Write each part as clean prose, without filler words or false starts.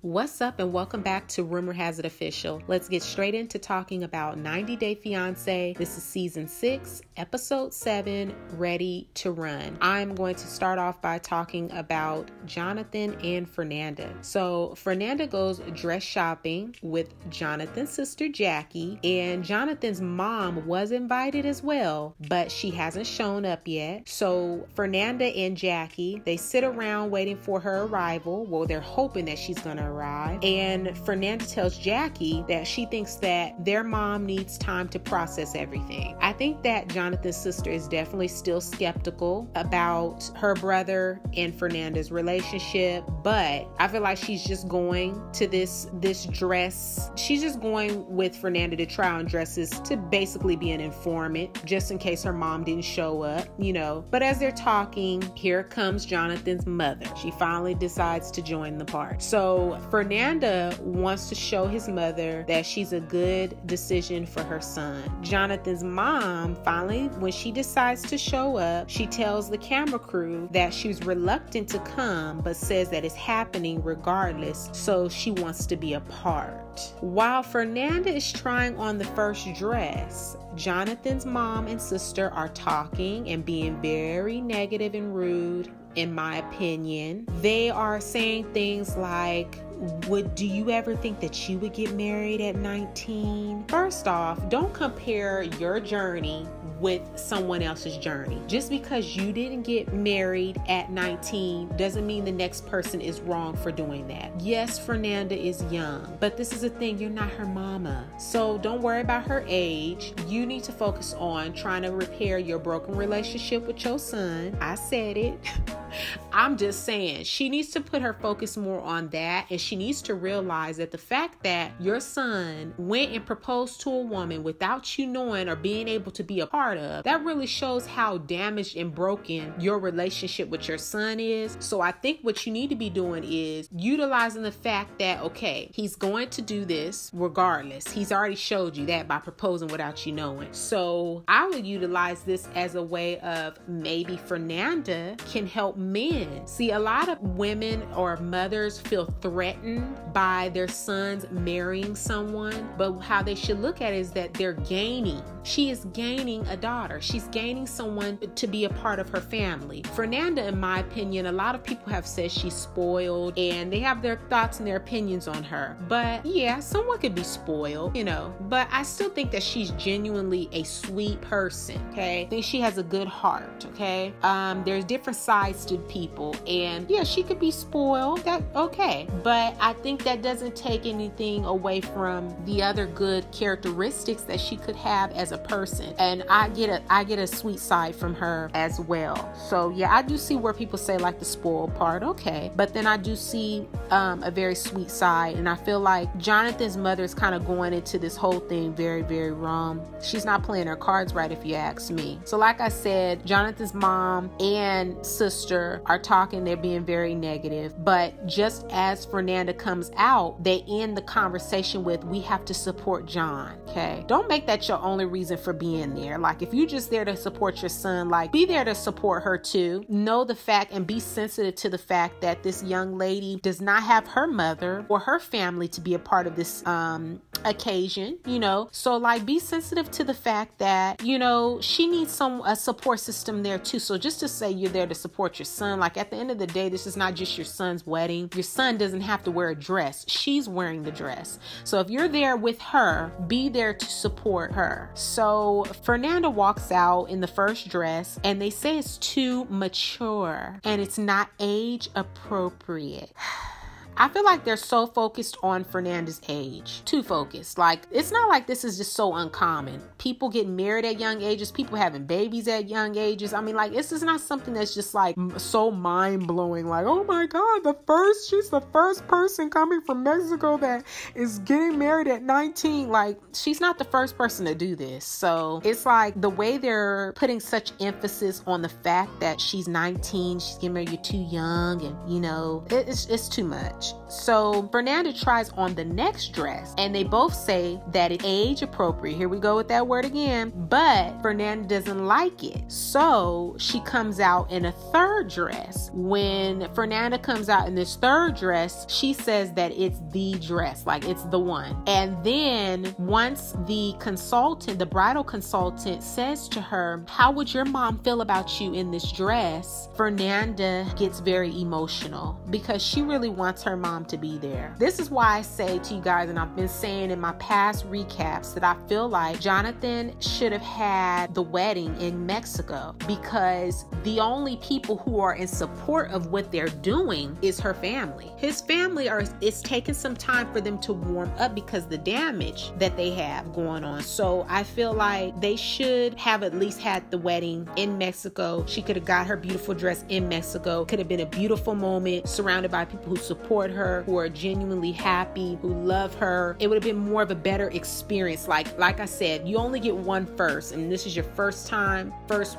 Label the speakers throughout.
Speaker 1: What's up and welcome back to Rumor Has It Official. Let's get straight into talking about 90 Day Fiance. This is season 6, episode 7, Ready to Run. I'm going to start off by talking about Jonathan and Fernanda. So Fernanda goes dress shopping with Jonathan's sister Jackie, and Jonathan's mom was invited as well, but she hasn't shown up yet. So Fernanda and Jackie, they sit around waiting for her arrival. Well, they're hoping that she's going to arrive. And Fernanda tells Jackie that she thinks that their mom needs time to process everything. I think that Jonathan's sister is definitely still skeptical about her brother and Fernanda's relationship, but I feel like she's just going to this dress. She's just going with Fernanda to try on dresses to basically be an informant, just in case her mom didn't show up, But as they're talking, here comes Jonathan's mother. She finally decides to join the party. So Fernanda wants to show his mother that she's a good decision for her son. Jonathan's mom, finally, when she decides to show up, she tells the camera crew that she's reluctant to come, but says that it's happening regardless, so she wants to be a part. While Fernanda is trying on the first dress, Jonathan's mom and sister are talking and being very negative and rude, in my opinion. They are saying things like, do you ever think that you would get married at 19? First off, don't compare your journey with someone else's journey. Just because you didn't get married at 19 doesn't mean the next person is wrong for doing that. Yes, Fernanda is young, but this is a thing, you're not her mama. So don't worry about her age. You need to focus on trying to repair your broken relationship with your son. I said it. I'm just saying, she needs to put her focus more on that, and she needs to realize that the fact that your son went and proposed to a woman without you knowing or being able to be a part of, that really shows how damaged and broken your relationship with your son is. So I think what you need to be doing is utilizing the fact that, okay, he's going to do this regardless. He's already showed you that by proposing without you knowing. So I would utilize this as a way of maybe Fernanda can help men. See, a lot of women or mothers feel threatened by their sons marrying someone, but how they should look at it is that they're gaining. She is gaining a daughter. She's gaining someone to be a part of her family. Fernanda, in my opinion, a lot of people have said she's spoiled, and they have their thoughts and their opinions on her. But yeah, someone could be spoiled, but I still think that she's genuinely a sweet person, okay? I think she has a good heart, okay? There's different sides to people, and yeah, she could be spoiled, that okay, but I think that doesn't take anything away from the other good characteristics that she could have as a person. And I get a sweet side from her as well. So yeah, I do see where people say like the spoiled part, okay, but then I do see a very sweet side, and I feel like Jonathan's mother is kind of going into this whole thing very, very wrong. She's not playing her cards right, if you ask me. So like I said, Jonathan's mom and sister are talking, they're being very negative, but just as Fernanda comes out, they end the conversation with, we have to support John, okay? Don't make that your only reason for being there. Like, if you're just there to support your son, like, be there to support her too. Know the fact and be sensitive to the fact that this young lady does not have her mother or her family to be a part of this occasion, so like, be sensitive to the fact that she needs a support system there too. So just to say you're there to support your son, like, at the end of the day, this is not just your son's wedding. Your son doesn't have to wear a dress. She's wearing the dress. So if you're there with her, be there to support her. So Fernanda walks out in the first dress, and they say it's too mature and it's not age appropriate. I feel like they're so focused on Fernanda's age. Too focused. Like, it's not like this is just so uncommon. People get married at young ages. People having babies at young ages. I mean, like, this is not something that's just like so mind-blowing. Like, oh my God, she's the first person coming from Mexico that is getting married at 19. Like, she's not the first person to do this. So it's like the way they're putting such emphasis on the fact that she's 19, she's getting married, you're too young, and it's too much. match. So Fernanda tries on the next dress and they both say that it's age appropriate. Here we go with that word again. But Fernanda doesn't like it. So she comes out in a third dress. When Fernanda comes out in this third dress, she says that it's the dress, like it's the one. And then once the bridal consultant says to her, how would your mom feel about you in this dress? Fernanda gets very emotional because she really wants her mom to be there. This is why I say to you guys, and I've been saying in my past recaps, that I feel like Jonathan should have had the wedding in Mexico, because the only people who are in support of what they're doing is her family. His family it's taking some time for them to warm up because the damage that they have going on. So I feel like they should have at least had the wedding in Mexico. She could have got her beautiful dress in Mexico. Could have been a beautiful moment surrounded by people who support her, who are genuinely happy, who love her. It would have been more of a better experience. Like I said, you only get one first, and this is your first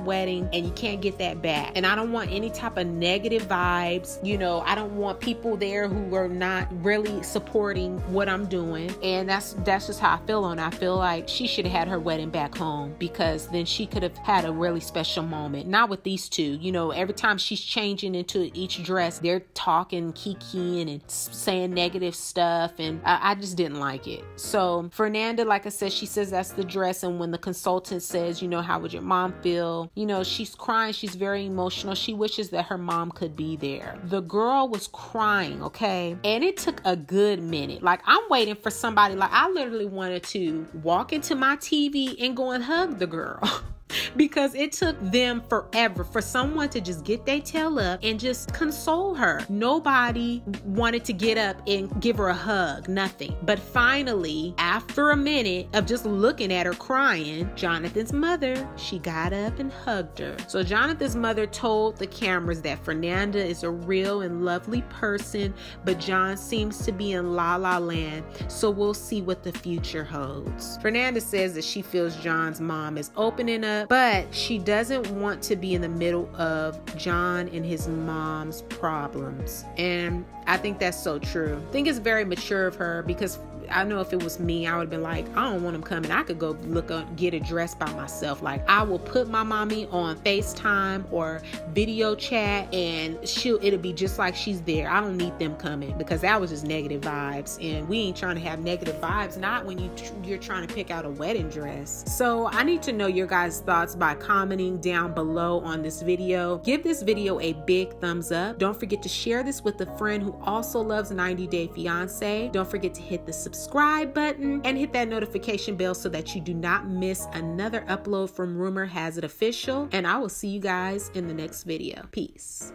Speaker 1: wedding, and you can't get that back. And I don't want any type of negative vibes. You know, I don't want people there who are not really supporting what I'm doing. And that's just how I feel on it. I feel like she should have had her wedding back home, because then she could have had a really special moment. Not with these two. You know, every time she's changing into each dress, they're talking, kikiing, and saying negative stuff. And I just didn't like it. So Fernanda, like I said, she says that's the dress. And when the consultant says, you know, how would your mom feel? You know, she's crying. She's very emotional. She wishes that her mom could be there. The girl was crying, okay? And it took a good minute. Like, I'm waiting for somebody. Like, I literally wanted to walk into my TV and go and hug the girl. Because it took them forever for someone to just get their tail up and just console her. Nobody wanted to get up and give her a hug, nothing. But finally, after a minute of just looking at her crying, Jonathan's mother, she got up and hugged her. So Jonathan's mother told the cameras that Fernanda is a real and lovely person, but John seems to be in La La Land. So we'll see what the future holds. Fernanda says that she feels John's mom is opening up, but she doesn't want to be in the middle of John and his mom's problems. And I think that's so true. I think it's very mature of her, because I know if it was me, I would have been like, I don't want him coming. I could go get a dress by myself. Like, I will put my mommy on FaceTime or video chat, and it'll be just like she's there. I don't need them coming, because that was just negative vibes, and we ain't trying to have negative vibes, not when you're trying to pick out a wedding dress. So I need to know your guys' thoughts by commenting down below on this video. Give this video a big thumbs up. Don't forget to share this with a friend who also loves 90 Day Fiance. Don't forget to hit the subscribe button and hit that notification bell so that you do not miss another upload from Rumor Has It Official. And I will see you guys in the next video. Peace.